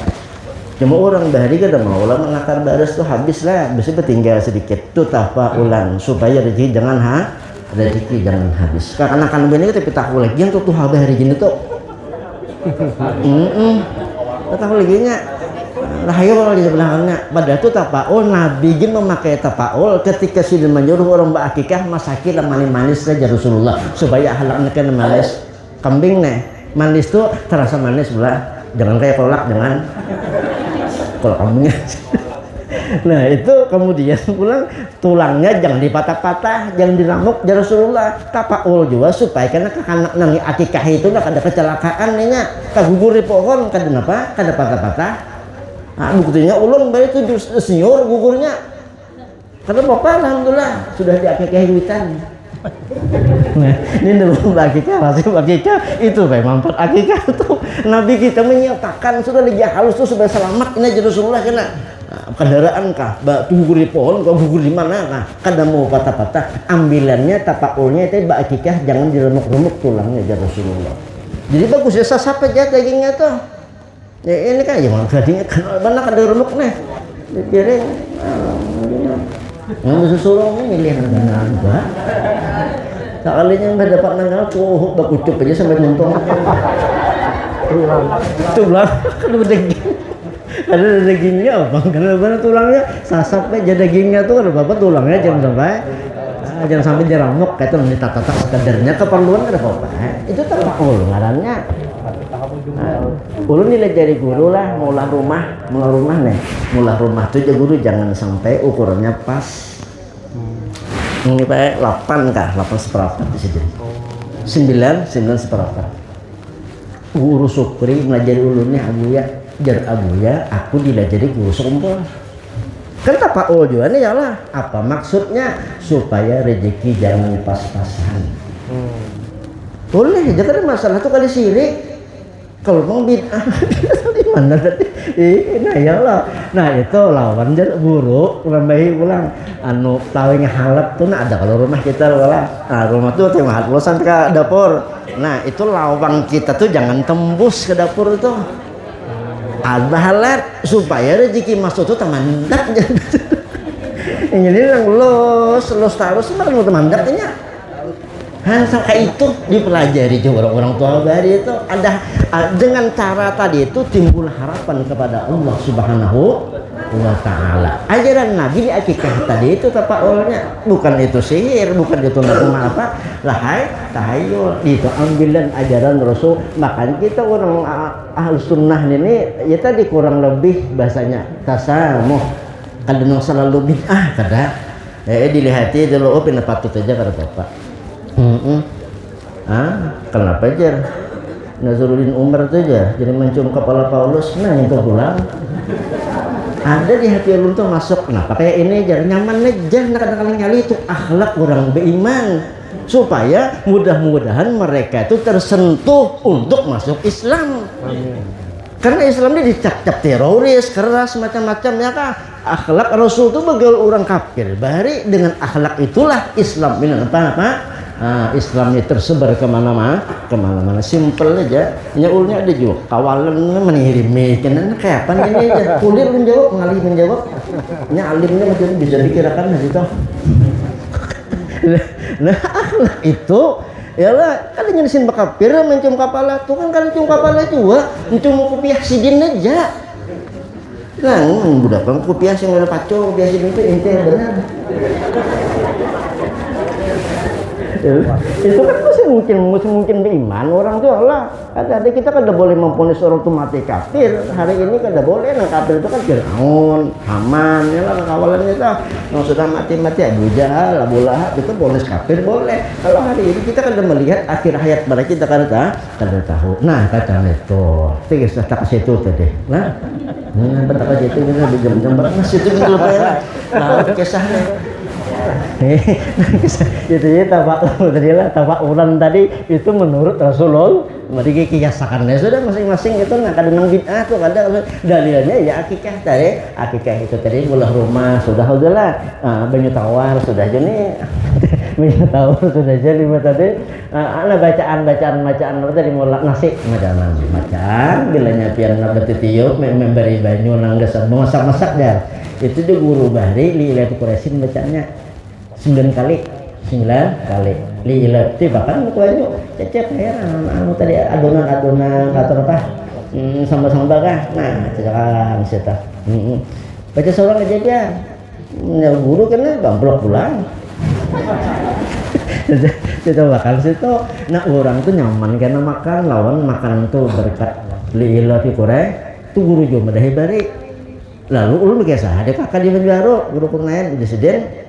Cuma orang bahari kada mau lah mengakar baris tuh habis lah, biasanya tinggal sedikit tuh tapa ulang supaya rezeki jangan rezeki jangan habis. Karena kan begini tapi tak lagi yang tuh habis hari gini tuh, tak lagi nya. Lah ayo kalau di belakangnya pada itu tapaul Nabi gin memakai tapaul ketika sudah menyuruh orang berakikah masaki lah manis saja Rasulullah supaya halaknya kan manis kambing nih manis tuh terasa manis pula jangan kayak kolak dengan kolak kambingnya. Nah itu kemudian pulang tulangnya jangan dipatah-patah jangan diramuk ya Rasulullah tapaul juga supaya karena anak nangi akikah itu nak ada kecelakaan nih kagugur di pohon kada apa kada patah-patah. Nah, buktinya ulun bayi itu senior gugurnya. Karena bapak alhamdulillah sudah diakikah hutan. Nah, ini dulu akikah, masih akikah itu kayak manfaat akikah itu. Nabi kita menyatakan sudah lagi halus tuh sudah selamat ini aja Rasulullah kena. Nah, kendaraan kah, gugur di pohon, kau gugur di mana kah? Kada mau patah-patah. Ambilannya tapakulnya itu akikah jangan diremuk-remuk tulangnya aja Rasulullah. Jadi bagus ya sasap aja dagingnya tuh. Ya ini kan ya malah tadinya kan mana kada remuk nih piring yang susulong milih nanggal juga sekalinya udah dapat nanggal tuh bakucup aja sampai nonton tulang kan ada dagingnya apa karena mana tulangnya sasapnya jadi dagingnya tuh ada apa tulangnya jangan sampai diramuk kayak itu ditata-tata sekadarnya keperluan ada apa itu tapaul ngarannya. Ulun nilai dari guru lah mulai rumah nih mulai rumah tuh guru jangan sampai ukurannya pas ini pakai 8 kah 8 seperempat di sini 9 seperempat guru Supri melajari ulunnya abuya aku dilajari guru sekumpul kan tapaul juga nih ya lah apa maksudnya supaya rezeki jangan pas-pasan boleh jangan masalah tuh kali sirik kalau mau bid'ah di mana tadi nah ya lah nah itu lawan jadi buruk nambahi ulang anu tawing halap tuh nah ada kalau rumah kita lah nah rumah tuh tema lo sampai ke dapur nah itu lawang kita tuh jangan tembus ke dapur itu halat supaya rezeki masuk tuh temandak ini yang los terus mau temandaknya Hansaka itu dipelajari juga orang-orang tua dari itu ada dengan cara tadi itu timbul harapan kepada Allah Subhanahu wa Ta'ala. Ajaran Nabi di akikah tadi itu tapaulnya bukan itu sihir, bukan itu apa lahai tahayul itu ambilan ajaran Rasul. Makanya kita orang ahlus sunnah ini ya tadi kurang lebih bahasanya tasamuh kadang selalu bid'ah kada dilihati dulu oh pindah patut aja kada bapak. Kenapa aja Nazruddin Umar itu aja jadi mencium kepala Paulus nah yang pulang ada di hati ulun tuh masuk kenapa kayak ini aja nyaman aja kadang-kadang nyali itu akhlak orang beriman supaya mudah-mudahan mereka itu tersentuh untuk masuk Islam. Karena Islam ini dicap-cap teroris keras macam-macam ya kah akhlak Rasul itu begal orang kafir bahari dengan akhlak itulah Islam ini apa Islamnya tersebar kemana-mana simple aja nyaulnya ada juga kawalan menirimi karena kayak apa ini aja kulir menjawab ngalih menjawab alimnya macam bisa dikirakan gitu nah akhlak itu ya lah kalian nyelesin bakapir mencium kepala tuh kan kalian cium kepala juga mencium kopiah sidin aja kan budak bang kopiah yang ada paco kopiah sidin itu intinya benar itu kan masih mungkin beriman orang tuh Allah ada kita kan udah boleh memponis orang tuh mati kafir hari ini kan udah boleh nah kafir itu kan Fir'aun, Haman ya lah kawalannya tuh yang sudah mati Abu Jahal, Abu Lahab itu ponis kafir boleh kalau hari ini kita kan udah melihat akhir hayat mereka kita kan udah tahu nah kata itu tiga tak ke situ tadi nah betapa itu kita di jam-jam berapa situ kita lupa ya nah kisahnya gitu ya tapak tadi itu menurut Rasulullah Mari kiasakannya sudah masing-masing itu nggak ada nang bid'ah tuh ada dalilnya ya akikah tadi akikah itu tadi belah rumah sudah udahlah banyu tawar sudah aja nih banyu tawar sudah jadi tadi ana bacaan apa tadi mulak nasi macam bilanya pian nabati tiup memberi banyu nang geus masak dah itu dia guru bari li ilatu Quraisyin bacanya 9 kali lilat itu bahkan banyu cecep heran anu tadi adonan atau apa sambal kah nah sekarang kita baca seorang aja dia guru kena bamplok pulang itu bakal situ nah orang tuh nyaman karena makan lawan makanan tuh berkat lilat di Korea tuh guru juga dari bari lalu ulun biasa ada kakak di Banjarbaru guru pengajian udah seden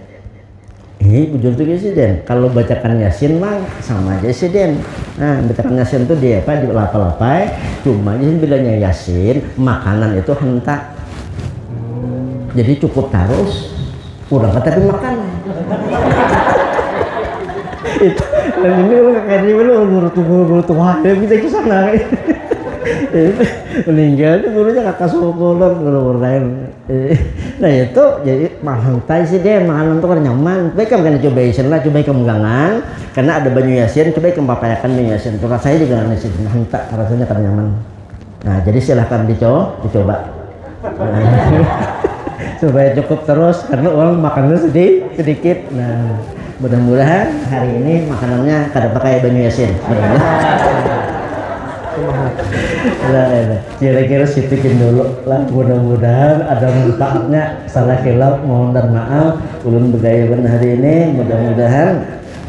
bujur tuh Presiden. Kalau bacakan Yasin mah sama aja Presiden. Nah, bacakan Yasin tuh dia apa di lapa-lapai. Cuma Yasin bilangnya Yasin, makanan itu hentak. Jadi cukup terus. Kurang tapi makan. Itu dan ini lu kayak ini lu guru tua ya bisa ke sana. Meninggal itu gurunya kakak sepupulan guru lain. Nah itu jadi mahantai sih dia makanan tuh kan nyaman. Baik kan coba Yasin lah, coba kemunggangan karena ada banyu Yasin, coba kempapayakan banyu Yasin. Tuh rasanya juga nasi mahantai rasanya kan nyaman. Nah jadi silahkan dicoba. Supaya cukup terus karena orang makannya sedikit. Nah mudah-mudahan hari ini makanannya kada pakai banyu Yasin. Kira-kira sitikin dulu lah mudah-mudahan ada manfaatnya salah khilaf mohon dan maaf ulun begayakan hari ini mudah-mudahan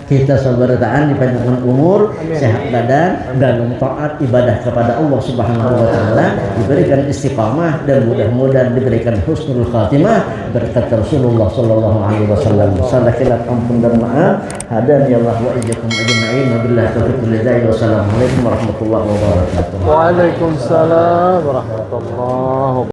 kita sabarataan dipanjangkan umur sehat badan dan taat ibadah kepada Allah Subhanahu wa taala diberikan istiqamah dan mudah-mudahan diberikan husnul khatimah berkat Rasulullah sallallahu alaihi wasallam salah khilaf ampun dan maaf hadani Allah wa iyyakum ajma'in wabillahi taufiq wal hidayah wassalamu alaikum warahmatullahi wabarakatuh.
Waalaikumsalam warahmatullahi wabarakatuh.